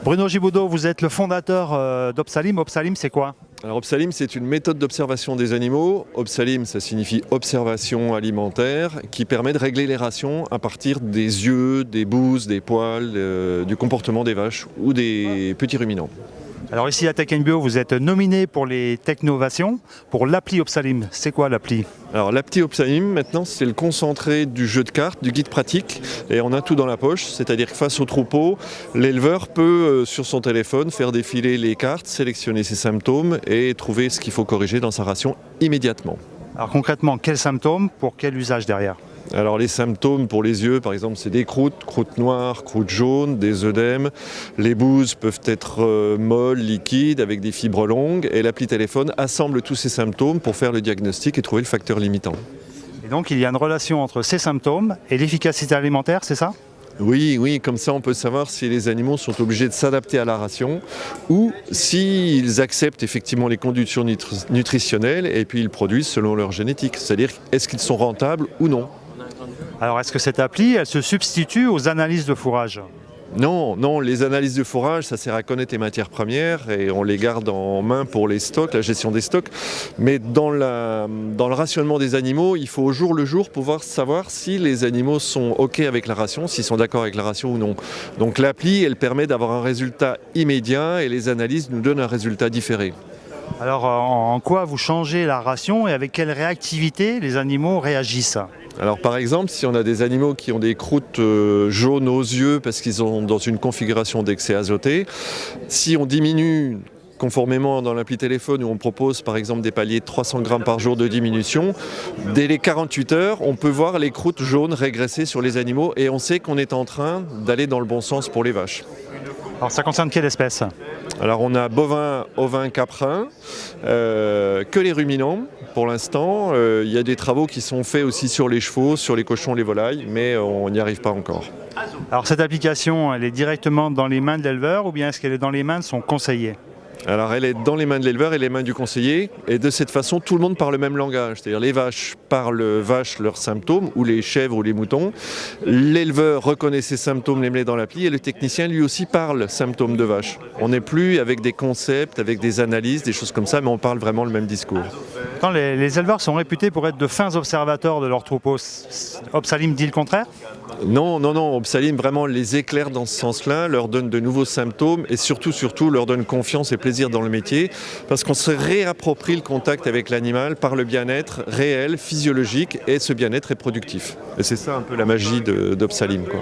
Bruno Gibaudot, vous êtes le fondateur d'Opsalim. Opsalim, c'est quoi? Alors Opsalim, c'est une méthode d'observation des animaux. Opsalim, ça signifie observation alimentaire, qui permet de régler les rations à partir des yeux, des bouses, des poils, du comportement des vaches ou des petits ruminants. Alors ici à Tech & Bio, vous êtes nominé pour les Technovations, pour l'appli Opsalim. C'est quoi l'appli? Alors l'appli Opsalim, maintenant, c'est le concentré du jeu de cartes, du guide pratique, et on a tout dans la poche, c'est-à-dire que face au troupeau, l'éleveur peut, sur son téléphone, faire défiler les cartes, sélectionner ses symptômes et trouver ce qu'il faut corriger dans sa ration immédiatement. Alors concrètement, quels symptômes, pour quel usage derrière? Alors les symptômes pour les yeux, par exemple, c'est des croûtes noires, croûtes jaunes, des œdèmes. Les bouses peuvent être molles, liquides, avec des fibres longues. Et l'appli téléphone assemble tous ces symptômes pour faire le diagnostic et trouver le facteur limitant. Et donc il y a une relation entre ces symptômes et l'efficacité alimentaire, c'est ça? Oui, comme ça on peut savoir si les animaux sont obligés de s'adapter à la ration ou s'ils acceptent effectivement les conditions nutritionnelles et puis ils produisent selon leur génétique. C'est-à-dire est-ce qu'ils sont rentables ou non. Alors est-ce que cette appli, elle se substitue aux analyses de fourrage? Non, les analyses de fourrage, ça sert à connaître les matières premières et on les garde en main pour les stocks, la gestion des stocks. Mais dans le rationnement des animaux, il faut au jour le jour pouvoir savoir si les animaux sont OK avec la ration, s'ils sont d'accord avec la ration ou non. Donc l'appli, elle permet d'avoir un résultat immédiat et les analyses nous donnent un résultat différé. Alors en quoi vous changez la ration et avec quelle réactivité les animaux réagissent? Alors par exemple, si on a des animaux qui ont des croûtes jaunes aux yeux parce qu'ils sont dans une configuration d'excès azoté, si on diminue conformément dans l'appli téléphone où on propose par exemple des paliers de 300 grammes par jour de diminution, dès les 48 heures, on peut voir les croûtes jaunes régresser sur les animaux et on sait qu'on est en train d'aller dans le bon sens pour les vaches. Alors ça concerne quelle espèce? Alors on a bovin, ovin, caprin, que les ruminants pour l'instant. Il y a des travaux qui sont faits aussi sur les chevaux, sur les cochons, les volailles, mais on n'y arrive pas encore. Alors cette application, elle est directement dans les mains de l'éleveur ou bien est-ce qu'elle est dans les mains de son conseiller? Alors elle est dans les mains de l'éleveur et les mains du conseiller et de cette façon tout le monde parle le même langage, c'est-à-dire les vaches parlent leurs symptômes ou les chèvres ou les moutons, l'éleveur reconnaît ses symptômes, les met dans l'appli et le technicien lui aussi parle symptômes de vache. On n'est plus avec des concepts, avec des analyses, des choses comme ça, mais on parle vraiment le même discours. Quand les éleveurs sont réputés pour être de fins observateurs de leurs troupeaux, Opsalim dit le contraire? Non, Opsalim vraiment les éclaire dans ce sens-là, leur donne de nouveaux symptômes et surtout leur donne confiance et plaisir dans le métier parce qu'on se réapproprie le contact avec l'animal par le bien-être réel, physiologique et ce bien-être est productif. Et c'est ça un peu la magie d'Opsalim, quoi.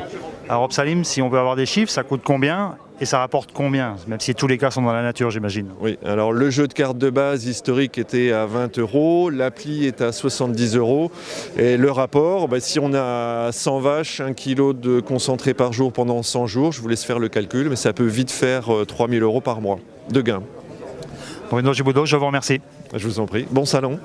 Alors Opsalim, si on veut avoir des chiffres, ça coûte combien et ça rapporte combien? Même si tous les cas sont dans la nature, j'imagine. Oui, alors le jeu de cartes de base historique était à 20 €, l'appli est à 70 € et le rapport, si on a 100 vaches, 1 kg de concentré par jour pendant 100 jours, je vous laisse faire le calcul, mais ça peut vite faire 3 000 € par mois de gain. Bruno Gibaudot, je vous remercie. Je vous en prie. Bon salon.